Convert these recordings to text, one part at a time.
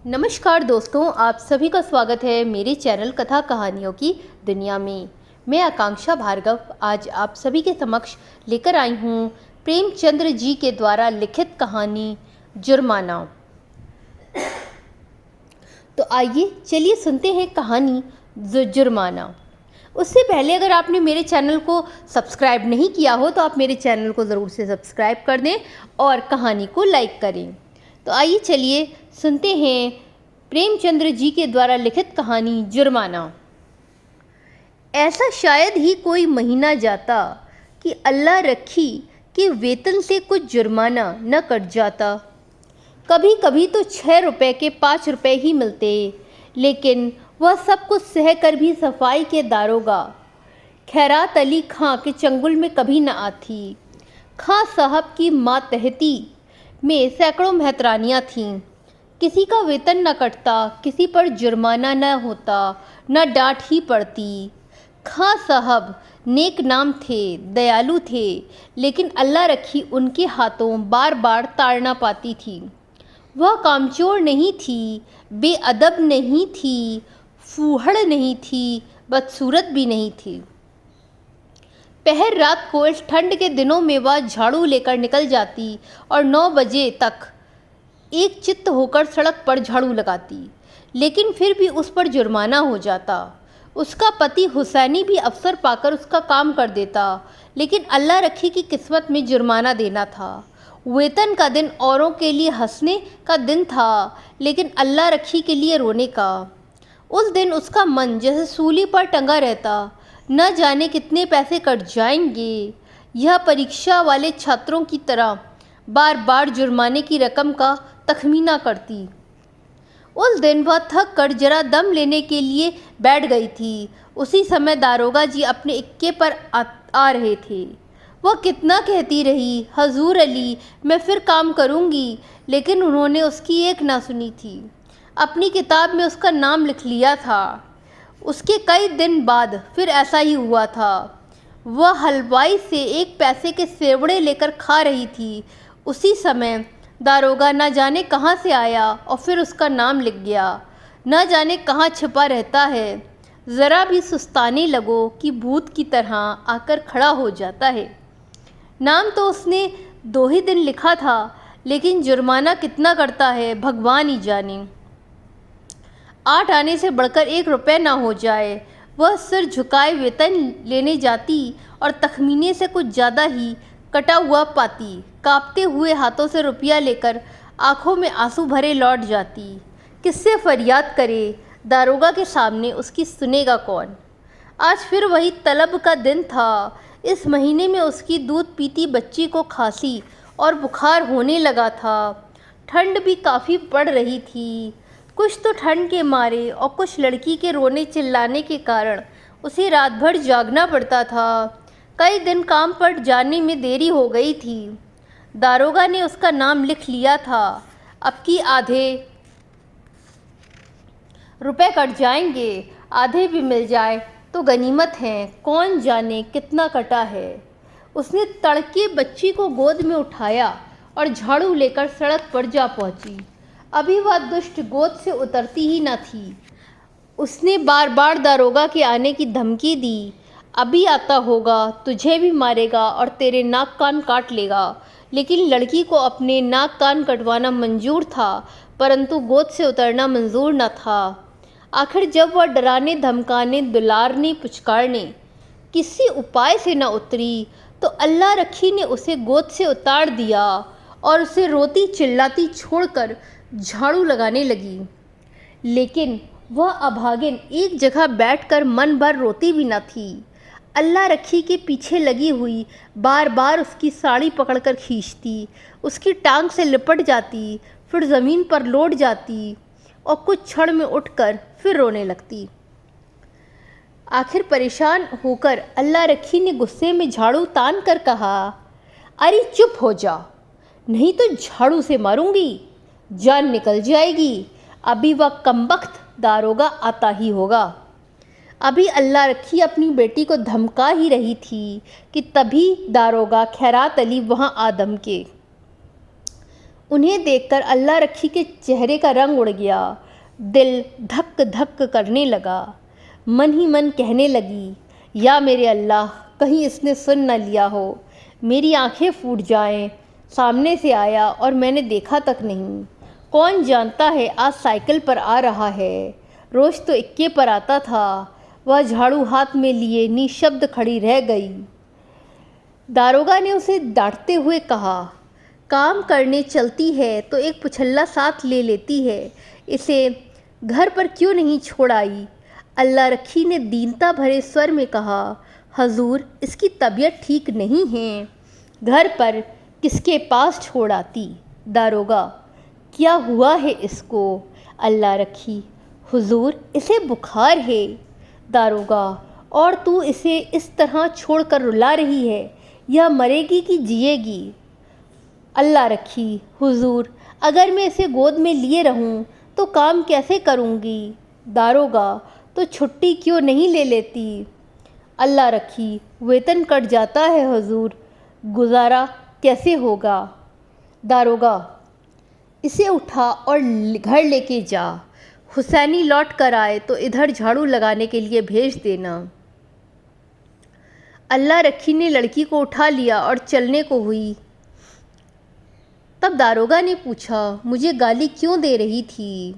नमस्कार दोस्तों, आप सभी का स्वागत है मेरे चैनल कथा कहानियों की दुनिया में। मैं आकांक्षा भार्गव आज आप सभी के समक्ष लेकर आई हूँ प्रेमचंद्र जी के द्वारा लिखित कहानी जुर्माना। तो आइए चलिए सुनते हैं कहानी जुर्माना। उससे पहले अगर आपने मेरे चैनल को सब्सक्राइब नहीं किया हो तो आप मेरे चैनल को ज़रूर से सब्सक्राइब कर दें और कहानी को लाइक करें। तो आइए चलिए सुनते हैं प्रेमचंद्र जी के द्वारा लिखित कहानी जुर्माना। ऐसा शायद ही कोई महीना जाता कि अल्लाह रखी कि वेतन से कुछ जुर्माना न कट जाता। कभी कभी तो 6 रुपए के 5 रुपए ही मिलते, लेकिन वह सब कुछ सह कर भी सफाई के दारोगा खैरात अली खां के चंगुल में कभी न आती। खां साहब की मातहती में सैकड़ों मेहतरानियाँ थीं। किसी का वेतन न कटता, किसी पर जुर्माना न होता, न डांट ही पड़ती। खां साहब नेक नाम थे, दयालु थे, लेकिन अल्लाह रखी उनके हाथों बार बार ताड़ना पाती थी। वह कामचोर नहीं थी, बेअदब नहीं थी, फूहड़ नहीं थी, बदसूरत भी नहीं थी। पहर रात को इस ठंड के दिनों में वह झाड़ू लेकर निकल जाती और 9 बजे तक एक चित्त होकर सड़क पर झाड़ू लगाती, लेकिन फिर भी उस पर जुर्माना हो जाता। उसका पति हुसैनी भी अवसर पाकर उसका काम कर देता, लेकिन अल्लाह रखी की किस्मत में जुर्माना देना था। वेतन का दिन औरों के लिए हंसने का दिन था, लेकिन अल्लाह रखी के लिए रोने का। उस दिन उसका मन जैसे सूली पर टंगा रहता, न जाने कितने पैसे कट जाएंगे। यह परीक्षा वाले छात्रों की तरह बार बार जुर्माने की रकम का तखमीना करती। उस दिन वह थक कर जरा दम लेने के लिए बैठ गई थी। उसी समय दारोगा जी अपने इक्के पर आ रहे थे। वह कितना कहती रही, हजूर अली मैं फिर काम करूँगी, लेकिन उन्होंने उसकी एक ना सुनी थी। अपनी किताब में उसका नाम लिख लिया था। उसके कई दिन बाद फिर ऐसा ही हुआ था। वह हलवाई से 1 पैसे के सेवड़े लेकर खा रही थी। उसी समय दारोगा न जाने कहाँ से आया और फिर उसका नाम लिख गया। न जाने कहाँ छिपा रहता है, ज़रा भी सुस्ताने लगो कि भूत की तरह आकर खड़ा हो जाता है। नाम तो उसने 2 ही दिन लिखा था, लेकिन जुर्माना कितना करता है भगवान ही जाने। 8 आने से बढ़कर 1 रुपये ना हो जाए। वह सिर झुकाए वेतन लेने जाती और तखमीने से कुछ ज़्यादा ही कटा हुआ पाती। कांपते हुए हाथों से रुपया लेकर आंखों में आंसू भरे लौट जाती। किससे फरियाद करे, दारोगा के सामने उसकी सुनेगा कौन। आज फिर वही तलब का दिन था। इस महीने में उसकी दूध पीती बच्ची को खांसी और बुखार होने लगा था। ठंड भी काफ़ी पड़ रही थी। कुछ तो ठंड के मारे और कुछ लड़की के रोने चिल्लाने के कारण उसे रात भर जागना पड़ता था। कई दिन काम पर जाने में देरी हो गई थी। दारोगा ने उसका नाम लिख लिया था। अब की आधे रुपए कट जाएंगे, आधे भी मिल जाए तो गनीमत है, कौन जाने कितना कटा है। उसने तड़के बच्ची को गोद में उठाया और झाड़ू लेकर सड़क पर जा पहुंची। अभी वह दुष्ट गोद से उतरती ही न थी। उसने बार बार दारोगा के आने की धमकी दी। अभी आता होगा, तुझे भी मारेगा और तेरे नाक कान काट लेगा। लेकिन लड़की को अपने नाक कान कटवाना मंजूर था, परंतु गोद से उतरना मंजूर न था। आखिर जब वह डराने धमकाने दुलारने पुचकारने किसी उपाय से न उतरी, तो अल्लाह रखी ने उसे गोद से उतार दिया और उसे रोती चिल्लाती छोड़कर झाड़ू लगाने लगी। लेकिन वह अभागिन एक जगह बैठकर मन भर रोती भी न थी। अल्लाह रखी के पीछे लगी हुई बार बार उसकी साड़ी पकड़कर खींचती, उसकी टांग से लिपट जाती, फिर ज़मीन पर लौट जाती और कुछ क्षण में उठकर फिर रोने लगती। आखिर परेशान होकर अल्लाह रखी ने गुस्से में झाड़ू तान कर कहा, अरे चुप हो जा, नहीं तो झाड़ू से मारूंगी, जान निकल जाएगी। अभी वह कमबख्त दारोगा आता ही होगा। अभी अल्लाह रखी अपनी बेटी को धमका ही रही थी कि तभी दारोगा खैरात अली वहाँ आ धमके। उन्हें देखकर अल्लाह रखी के चेहरे का रंग उड़ गया। दिल धक धक करने लगा। मन ही मन कहने लगी, या मेरे अल्लाह, कहीं इसने सुन न लिया हो, मेरी आंखें फूट जाएं। सामने से आया और मैंने देखा तक नहीं। कौन जानता है आज साइकिल पर आ रहा है, रोज़ तो इक्के पर आता था। वह झाड़ू हाथ में लिए निशब्द खड़ी रह गई। दारोगा ने उसे डांटते हुए कहा, काम करने चलती है तो एक पुछल्ला साथ ले लेती है, इसे घर पर क्यों नहीं छोड़ आई? अल्लाह रखी ने दीनता भरे स्वर में कहा, हजूर, इसकी तबीयत ठीक नहीं है, घर पर किसके पास छोड़ आती? दारोगा, क्या हुआ है इसको? अल्लाह रखी, हुजूर, इसे बुखार है। दारोगा, और तू इसे इस तरह छोड़कर रुला रही है, यह मरेगी कि जिएगी? अल्लाह रखी, हुजूर, अगर मैं इसे गोद में लिए रहूं तो काम कैसे करूंगी? दारोगा, तो छुट्टी क्यों नहीं ले लेती? अल्लाह रखी, वेतन कट जाता है हुजूर, गुजारा कैसे होगा? दारोगा, इसे उठा और घर लेके जा। हुसैनी लौट कर आए तो इधर झाड़ू लगाने के लिए भेज देना। अल्लाह रखी ने लड़की को उठा लिया और चलने को हुई। तब दारोगा ने पूछा, मुझे गाली क्यों दे रही थी?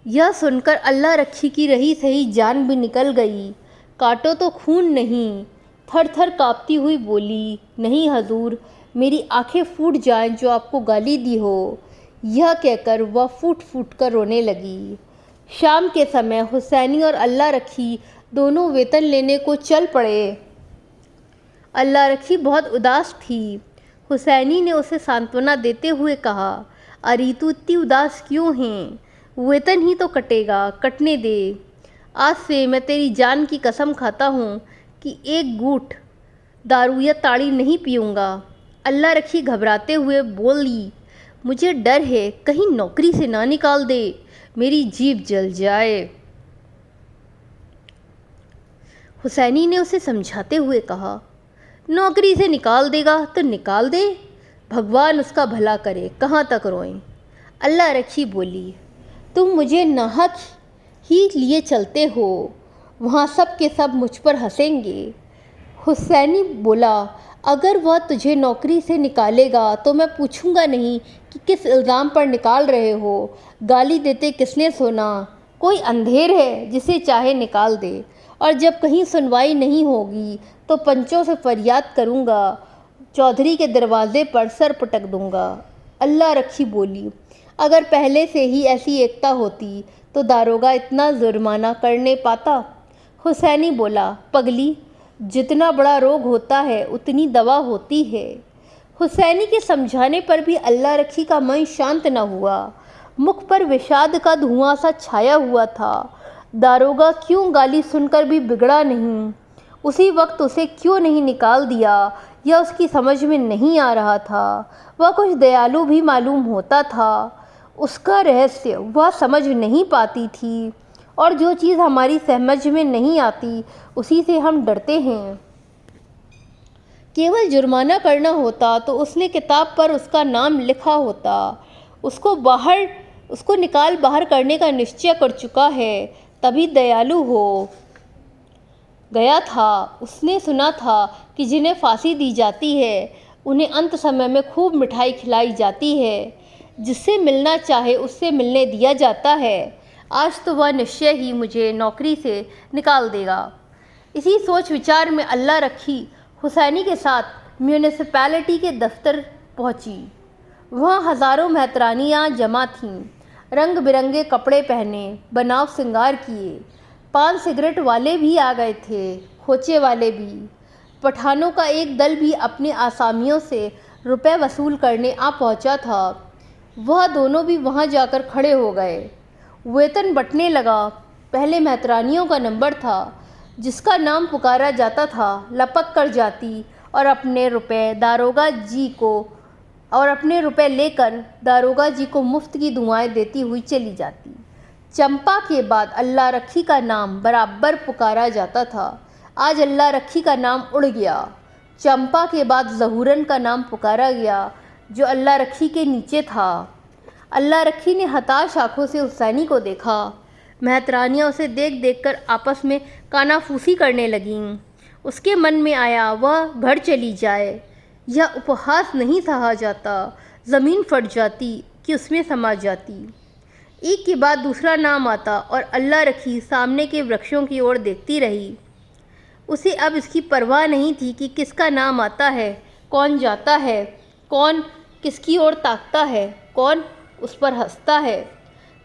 यह सुनकर अल्लाह रखी की रही सही जान भी निकल गई। काटो तो खून नहीं। थर थर काँपती हुई बोली, नहीं हजूर, मेरी आंखें फूट जाएं जो आपको गाली दी हो। यह कहकर वह फूट फूट कर रोने लगी। शाम के समय हुसैनी और अल्लाह रखी दोनों वेतन लेने को चल पड़े। अल्लाह रखी बहुत उदास थी। हुसैनी ने उसे सांत्वना देते हुए कहा, अरे तू इतनी उदास क्यों है? वेतन ही तो कटेगा, कटने दे। आज से मैं तेरी जान की कसम खाता हूँ कि एक घूंट दारू या ताड़ी नहीं पीऊँगा। अल्लाह रखी घबराते हुए बोली, मुझे डर है कहीं नौकरी से ना निकाल दे, मेरी जीभ जल जाए। हुसैनी ने उसे समझाते हुए कहा, नौकरी से निकाल देगा तो निकाल दे, भगवान उसका भला करे, कहाँ तक रोएं। अल्लाह रखी बोली, तुम मुझे नाहक ही लिए चलते हो, वहाँ सब के सब मुझ पर हंसेंगे। हुसैनी बोला, अगर वह तुझे नौकरी से निकालेगा तो मैं पूछूंगा नहीं कि किस इल्ज़ाम पर निकाल रहे हो, गाली देते किसने सुना? कोई अंधेर है जिसे चाहे निकाल दे, और जब कहीं सुनवाई नहीं होगी तो पंचों से फरियाद करूंगा, चौधरी के दरवाजे पर सर पटक दूंगा। अल्लाह रखी बोली, अगर पहले से ही ऐसी एकता होती तो दारोगा इतना जुर्माना करने पाता? हुसैनी बोला, पगली, जितना बड़ा रोग होता है उतनी दवा होती है। हुसैनी के समझाने पर भी अल्लाह रखी का मन शांत न हुआ। मुख पर विषाद का धुआं सा छाया हुआ था। दारोगा क्यों गाली सुनकर भी बिगड़ा नहीं? उसी वक्त उसे क्यों नहीं निकाल दिया, यह उसकी समझ में नहीं आ रहा था। वह कुछ दयालु भी मालूम होता था। उसका रहस्य वह समझ नहीं पाती थी, और जो चीज़ हमारी समझ में नहीं आती उसी से हम डरते हैं। केवल जुर्माना करना होता तो उसने किताब पर उसका नाम लिखा होता। उसको निकाल बाहर करने का निश्चय कर चुका है, तभी दयालु हो गया था। उसने सुना था कि जिन्हें फांसी दी जाती है उन्हें अंत समय में खूब मिठाई खिलाई जाती है, जिससे मिलना चाहे उससे मिलने दिया जाता है। आज तो वह निश्चय ही मुझे नौकरी से निकाल देगा। इसी सोच विचार में अल्लाह रखी हुसैनी के साथ म्यूनिसिपैलिटी के दफ्तर पहुंची। वहाँ हज़ारों मेहतरानियाँ जमा थीं, रंग बिरंगे कपड़े पहने, बनाव श्रृंगार किए। पान सिगरेट वाले भी आ गए थे, खोचे वाले भी। पठानों का एक दल भी अपने आसामियों से रुपए वसूल करने आ पहुंचा था। वह दोनों भी वहां जाकर खड़े हो गए। वेतन बंटने लगा। पहले मेहतरानियों का नंबर था। जिसका नाम पुकारा जाता था लपक कर जाती और अपने रुपए लेकर दारोगा जी को मुफ्त की दुआएं देती हुई चली जाती। चंपा के बाद अल्लाह रखी का नाम बराबर पुकारा जाता था। आज अल्लाह रखी का नाम उड़ गया। चंपा के बाद ज़हूरन का नाम पुकारा गया। जो अल्लाह रखी के नीचे था। अल्लाह रखी ने हताश आंखों से उस सैनी को देखा। मेहतरानियाँ उसे देख देख कर आपस में कानाफूसी करने लगीं। उसके मन में आया वह घर चली जाए। यह उपहास नहीं सहा जाता, ज़मीन फट जाती कि उसमें समा जाती। एक के बाद दूसरा नाम आता और अल्लाह रखी सामने के वृक्षों की ओर देखती रही। उसे अब इसकी परवाह नहीं थी कि किसका नाम आता है, कौन जाता है, कौन किसकी ओर ताकता है, कौन उस पर हंसता है।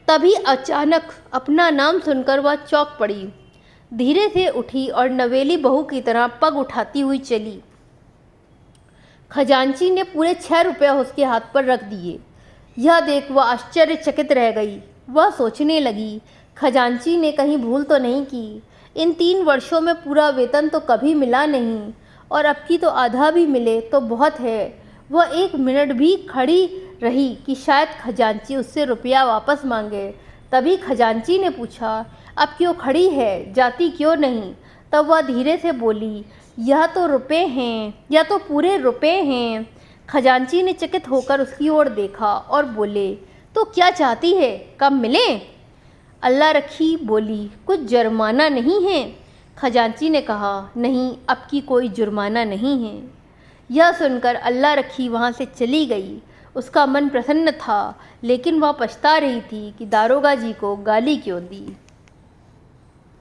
तभी अचानक अपना नाम सुनकर वह चौंक पड़ी। धीरे से उठी और नवेली बहू की तरह पग उठाती हुई चली। खजांची ने पूरे 6 रुपये उसके हाथ पर रख दिए। यह देख वह आश्चर्यचकित रह गई। वह सोचने लगी, खजांची ने कहीं भूल तो नहीं की। इन 3 वर्षों में पूरा वेतन तो कभी मिला नहीं, और अब की तो आधा भी मिले तो बहुत है। वह 1 मिनट भी खड़ी रही कि शायद खजांची उससे रुपया वापस मांगे। तभी खजांची ने पूछा, अब क्यों खड़ी है, जाती क्यों नहीं? तब वह धीरे से बोली, यह तो रुपए हैं, यह तो पूरे रुपए हैं। खजांची ने चकित होकर उसकी ओर देखा और बोले, तो क्या चाहती है, कब मिले? अल्लाह रखी बोली, कुछ जुर्माना नहीं है? खजांची ने कहा, नहीं, अब की कोई जुर्माना नहीं है। यह सुनकर अल्लाह रखी वहाँ से चली गई। उसका मन प्रसन्न था, लेकिन वह पछता रही थी कि दारोगा जी को गाली क्यों दी।